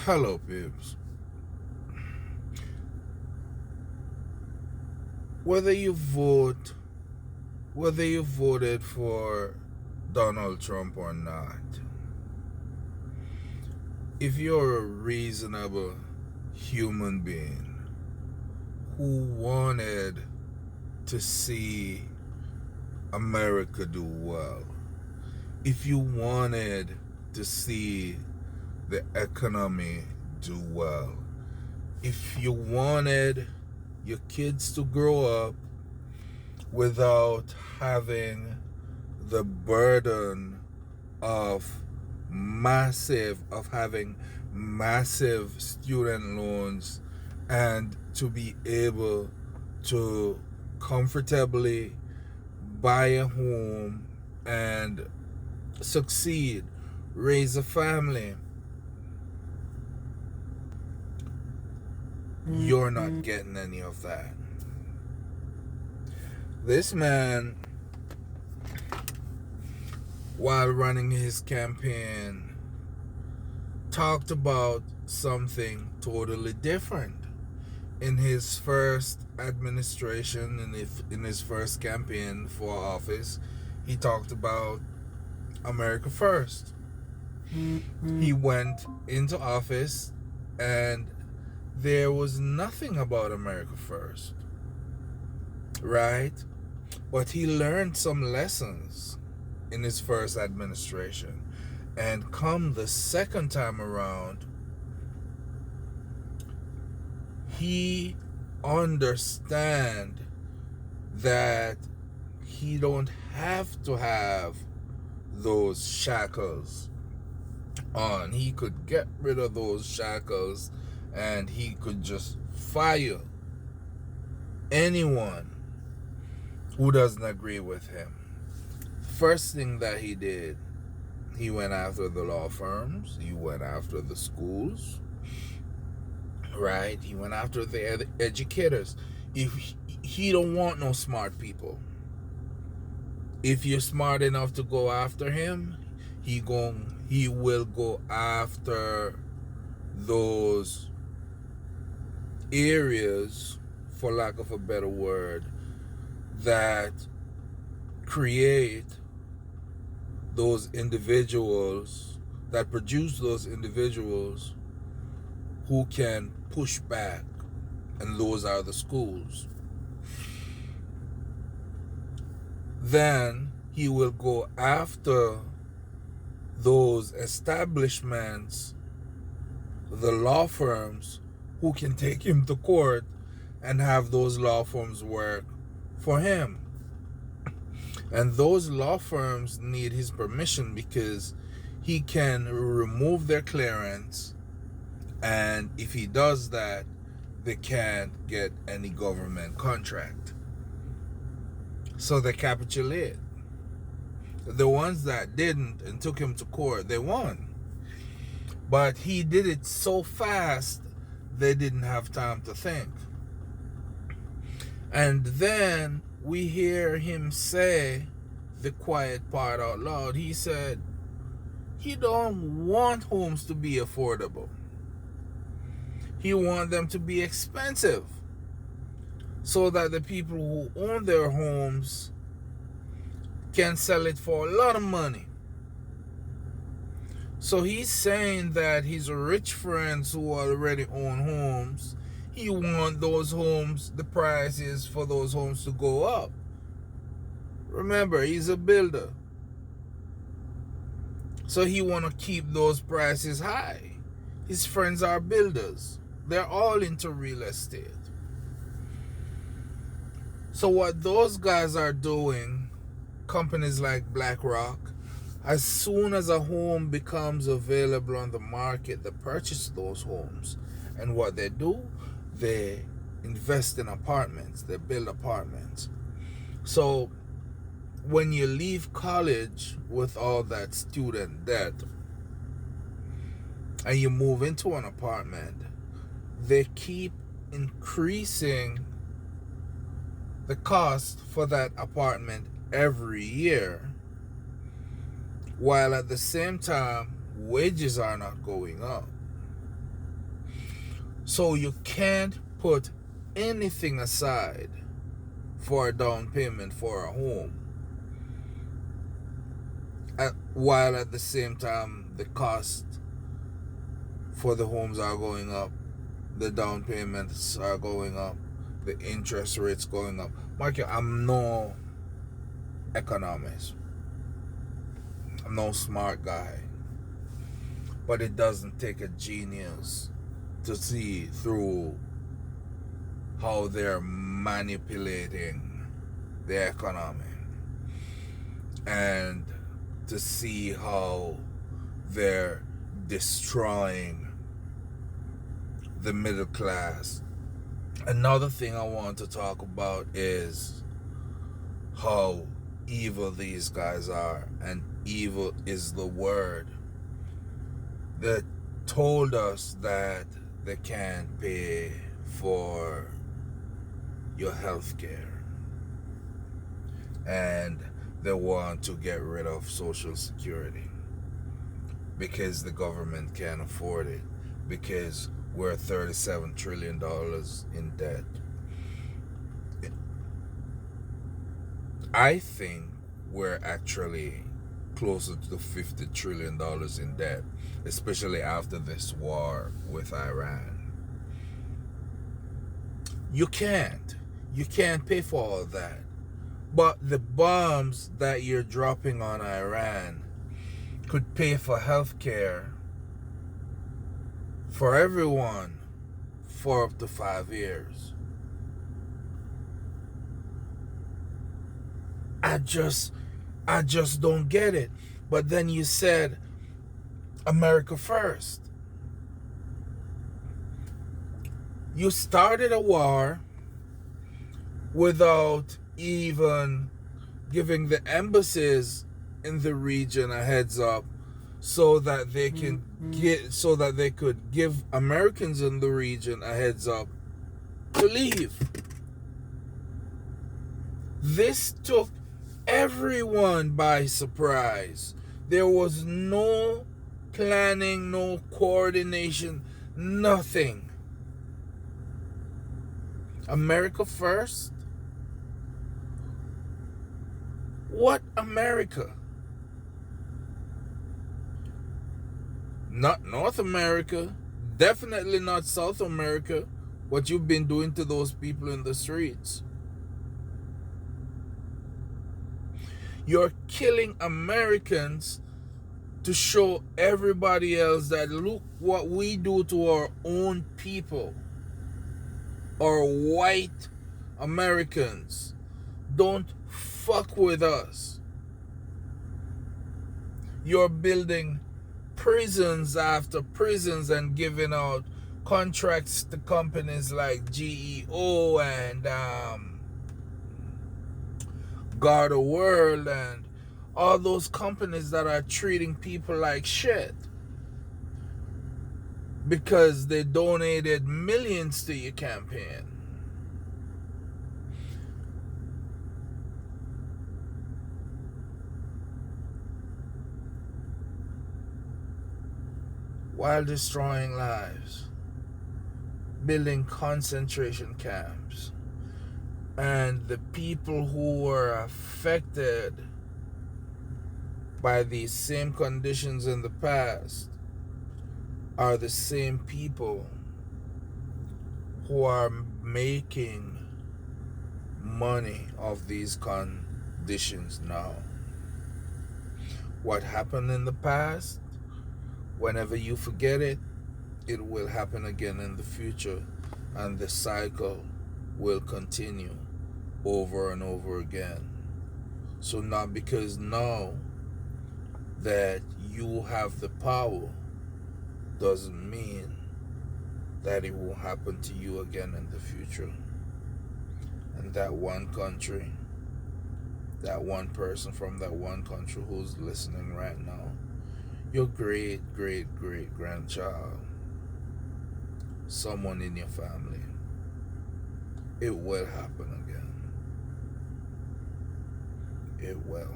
Hello, Pibbs. Whether you vote, whether you voted for Donald Trump or not, if you're a reasonable human being who wanted to see America do well, if you wanted to see the economy do well, if you wanted your kids to grow up without having the burden of having massive student loans, and to be able to comfortably buy a home and succeed, raise a family, you're not getting any of that. This man, while running his campaign, talked about something totally different. In his first administration, in his first campaign for office, he talked about America First. He went into office and there was nothing about America First, right? But he learned some lessons in his first administration. And come the second time around, he understand that he don't have to have those shackles on. He could get rid of those shackles and he could just fire anyone who doesn't agree with him. First thing that he did, he went after the law firms, he went after the schools, right? He went after the educators. If he don't want no smart people. If you're smart enough to go after him, he will go after those areas, for lack of a better word, that create those individuals, that produce those individuals who can push back, and those are the schools. Then he will go after those establishments, the law firms, who can take him to court and have those law firms work for him. And those law firms need his permission because he can remove their clearance, and if he does that, they can't get any government contract. So they capitulate. The ones that didn't and took him to court, they won. But he did it so fast, they didn't have time to think. And then we hear him say the quiet part out loud. He said he don't want homes to be affordable. He wants them to be expensive, so that the people who own their homes can sell it for a lot of money. So he's saying that his rich friends who already own homes, he wants those homes, the prices for those homes to go up. Remember, he's a builder. So he want to keep those prices high. His friends are builders. They're all into real estate. So what those guys are doing, companies like BlackRock, as soon as a home becomes available on the market, they purchase those homes. And what they do, they invest in apartments. They build apartments. So when you leave college with all that student debt and you move into an apartment, they keep increasing the cost for that apartment every year, while at the same time wages are not going up. So you can't put anything aside for a down payment for a home, while at the same time the cost for the homes are going up, the down payments are going up, the interest rates going up. Mark, I'm no economist, I'm no smart guy, but it doesn't take a genius to see through how they're manipulating the economy, and to see how they're destroying the middle class. Another thing I want to talk about is how evil these guys are, and evil is the word. They told us that they can't pay for your health care, and they want to get rid of Social Security because the government can't afford it, because we're $37 trillion in debt. I think we're actually closer to $50 trillion in debt, especially after this war with Iran. You can't pay for all that. But the bombs that you're dropping on Iran could pay for health care for everyone for up to 5 years. I just don't get it. But then you said America first. You started a war without even giving the embassies in the region a heads up, so that they could give Americans in the region a heads up to leave. This took everyone by surprise. There was no planning, no coordination, nothing. America first? What America? Not North America, definitely not South America, what you've been doing to those people in the streets. You're killing Americans to show everybody else that look what we do to our own people, our white Americans. Don't fuck with us. You're building prisons after prisons and giving out contracts to companies like GEO and Guard the World and all those companies that are treating people like shit because they donated millions to your campaign. While destroying lives, building concentration camps, and the people who were affected by these same conditions in the past are the same people who are making money off these conditions now. What happened in the past, whenever you forget it, it will happen again in the future, and the cycle will continue over and over again. So not because now that you have the power doesn't mean that it will happen to you again in the future. And that one country, that one person from that one country who's listening right now, your great grandchild, someone in your family, it will happen again. It will.